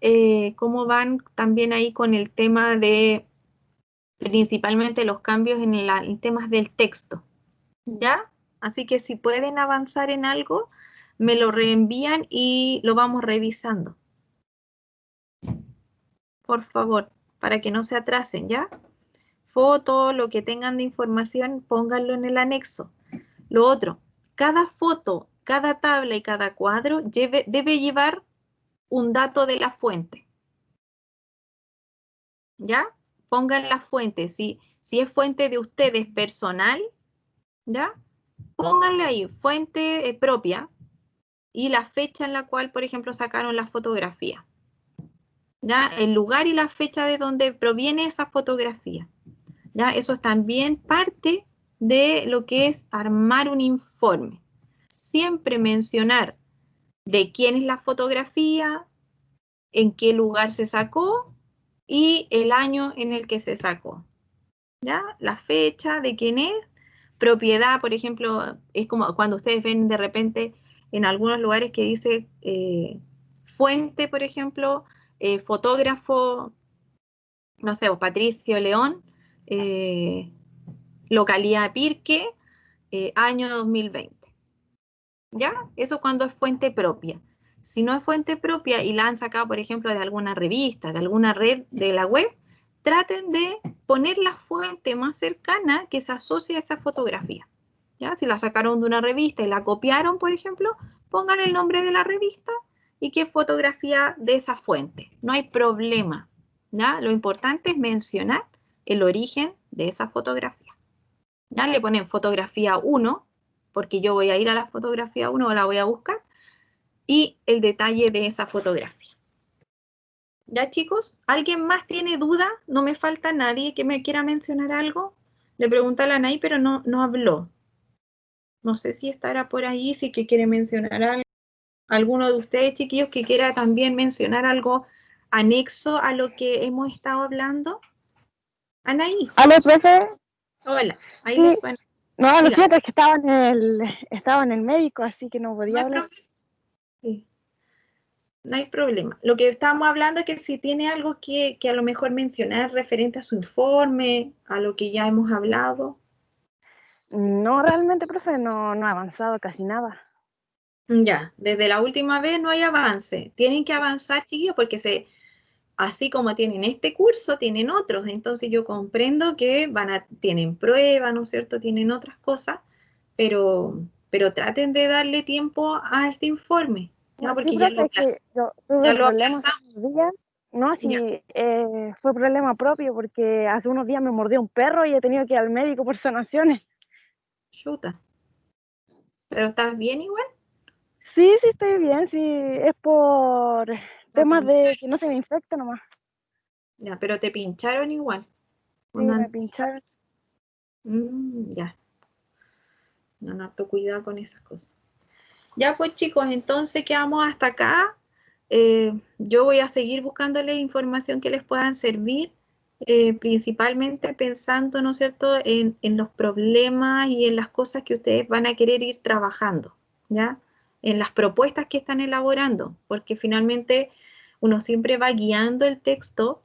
cómo van también ahí con el tema de principalmente los cambios en temas del texto. ¿Ya? Así que si pueden avanzar en algo, me lo reenvían y lo vamos revisando. Por favor, para que no se atrasen, ¿ya? Foto, lo que tengan de información, pónganlo en el anexo. Lo otro, cada foto, cada tabla y cada cuadro debe llevar un dato de la fuente. ¿Ya? Pongan la fuente. Si es fuente de ustedes personal, ¿ya? Pónganle ahí, fuente propia. Y la fecha en la cual, por ejemplo, sacaron la fotografía. ¿Ya? El lugar y la fecha de donde proviene esa fotografía. ¿Ya? Eso es también parte de lo que es armar un informe. Siempre mencionar de quién es la fotografía, en qué lugar se sacó y el año en el que se sacó. ¿Ya? La fecha de quién es, propiedad, por ejemplo, es como cuando ustedes ven de repente en algunos lugares que dice fuente, por ejemplo, fotógrafo, no sé, Patricio León, localidad Pirque, año 2020. ¿Ya? Eso cuando es fuente propia. Si no es fuente propia y la han sacado, por ejemplo, de alguna revista, de alguna red de la web, traten de poner la fuente más cercana que se asocie a esa fotografía. ¿Ya? Si la sacaron de una revista y la copiaron, por ejemplo, pongan el nombre de la revista y qué fotografía de esa fuente. No hay problema. ¿Ya? Lo importante es mencionar el origen de esa fotografía. ¿Ya? Le ponen fotografía 1, porque yo voy a ir a la fotografía 1 o la voy a buscar, y el detalle de esa fotografía. ¿Ya, chicos? ¿Alguien más tiene duda? ¿No me falta nadie que me quiera mencionar algo? Le pregunté a la Anaí, pero no habló. No sé si estará por ahí, si que quiere mencionar algo. ¿Alguno de ustedes, chiquillos, que quiera también mencionar algo anexo a lo que hemos estado hablando? Anaí. Hola, profe. Hola, ahí Sí. le suena. No, lo Diga. siento, es que estaba en el médico, así que no No podía hay hablar. problema. Sí. No hay problema. Lo que estábamos hablando es que si tiene algo que a lo mejor mencionar referente a su informe, a lo que ya hemos hablado. No, realmente, profe, no he avanzado casi nada. Ya, desde la última vez no hay avance. Tienen que avanzar, chiquillos, porque así como tienen este curso, tienen otros. Entonces yo comprendo que tienen pruebas, ¿no es cierto? Tienen otras cosas, pero traten de darle tiempo a este informe, ¿ya? No, sí, Porque profe, es que yo tuve ya un lo problema hace aplazamos. unos días. No, Ya, sí, fue problema propio porque hace unos días me mordió un perro y he tenido que ir al médico por sanaciones. chuta. ¿Pero estás bien igual? Sí, estoy bien, sí, es por temas de que no se me infecte nomás. Ya, pero te pincharon igual. Sí, me pincharon. Ya. No, harto cuidado con esas cosas. Ya pues chicos, entonces quedamos hasta acá. Yo voy a seguir buscándoles información que les puedan servir, principalmente pensando, ¿no es cierto?, en los problemas y en las cosas que ustedes van a querer ir trabajando, ¿ya? En las propuestas que están elaborando, porque finalmente uno siempre va guiando el texto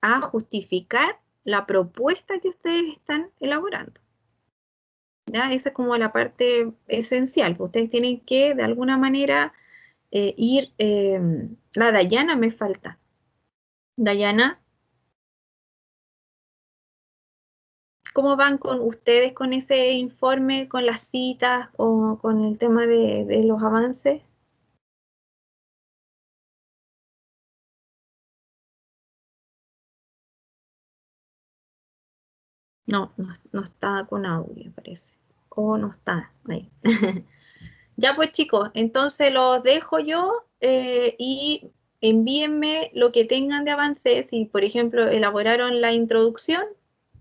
a justificar la propuesta que ustedes están elaborando. ¿Ya? Esa es como la parte esencial. Ustedes tienen que, de alguna manera, ir... la Dayana me falta. Dayana, ¿cómo van con ustedes con ese informe, con las citas, con el tema de los avances? No está con audio, parece. O no está ahí. Ya pues chicos, entonces los dejo yo y envíenme lo que tengan de avance. Si por ejemplo elaboraron la introducción,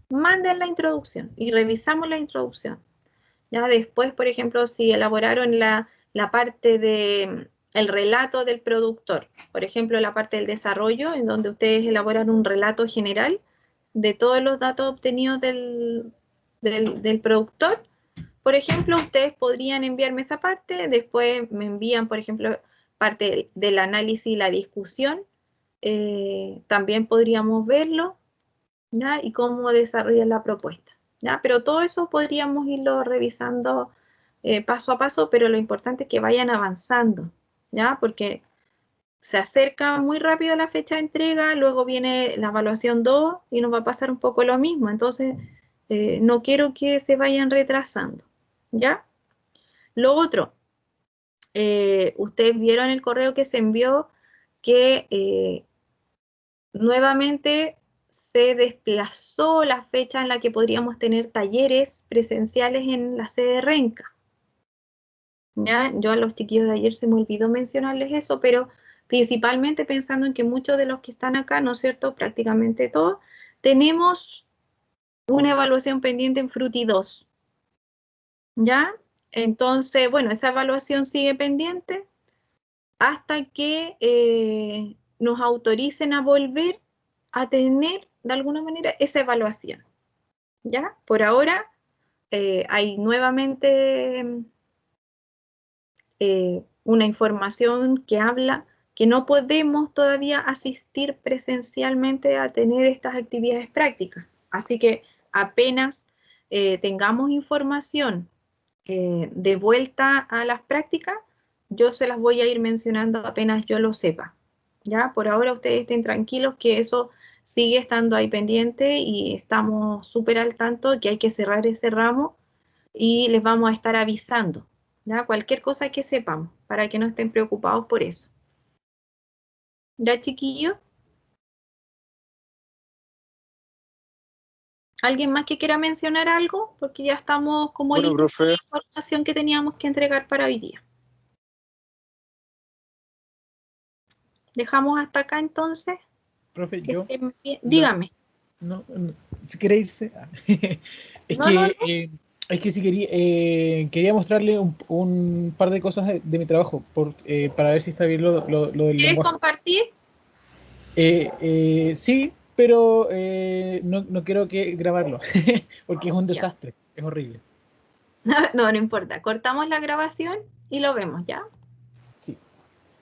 manden la introducción y revisamos la introducción. Ya después, por ejemplo, si elaboraron la parte de el relato del productor, por ejemplo, la parte del desarrollo, en donde ustedes elaboran un relato general de todos los datos obtenidos del productor. Por ejemplo, ustedes podrían enviarme esa parte, después me envían, por ejemplo, parte del análisis y la discusión, también podríamos verlo, ¿ya? Y cómo desarrollar la propuesta, ¿ya? Pero todo eso podríamos irlo revisando paso a paso, pero lo importante es que vayan avanzando, ¿ya? Porque se acerca muy rápido la fecha de entrega, luego viene la evaluación 2 y nos va a pasar un poco lo mismo, entonces no quiero que se vayan retrasando, ¿ya? Lo otro, ustedes vieron el correo que se envió que nuevamente se desplazó la fecha en la que podríamos tener talleres presenciales en la sede de Renca. ¿Ya? Yo a los chiquillos de ayer se me olvidó mencionarles eso, pero principalmente pensando en que muchos de los que están acá, ¿no es cierto?, prácticamente todos, tenemos una evaluación pendiente en Fruity 2. ¿Ya? Entonces, bueno, esa evaluación sigue pendiente hasta que nos autoricen a volver a tener, de alguna manera, esa evaluación. ¿Ya? Por ahora hay nuevamente una información que habla que no podemos todavía asistir presencialmente a tener estas actividades prácticas. Así que apenas tengamos información de vuelta a las prácticas, yo se las voy a ir mencionando apenas yo lo sepa. ¿Ya? Por ahora ustedes estén tranquilos que eso sigue estando ahí pendiente y estamos súper al tanto de que hay que cerrar ese ramo y les vamos a estar avisando, ¿ya? Cualquier cosa que sepamos, para que no estén preocupados por eso. ¿Ya, chiquillos? ¿Alguien más que quiera mencionar algo? Porque ya estamos como Bueno, listos con la profe, información que teníamos que entregar para hoy día. ¿Dejamos hasta acá entonces? Profe, Que yo, estén bien. no, Dígame. no, si quiere irse. Es No, no, no. es que si quería mostrarle un par de cosas de mi trabajo para ver si está bien lo del ¿Quieres lenguaje. compartir? Sí, pero no quiero grabarlo porque es un Ya. desastre, es horrible. No, no importa. Cortamos la grabación y lo vemos, ¿ya?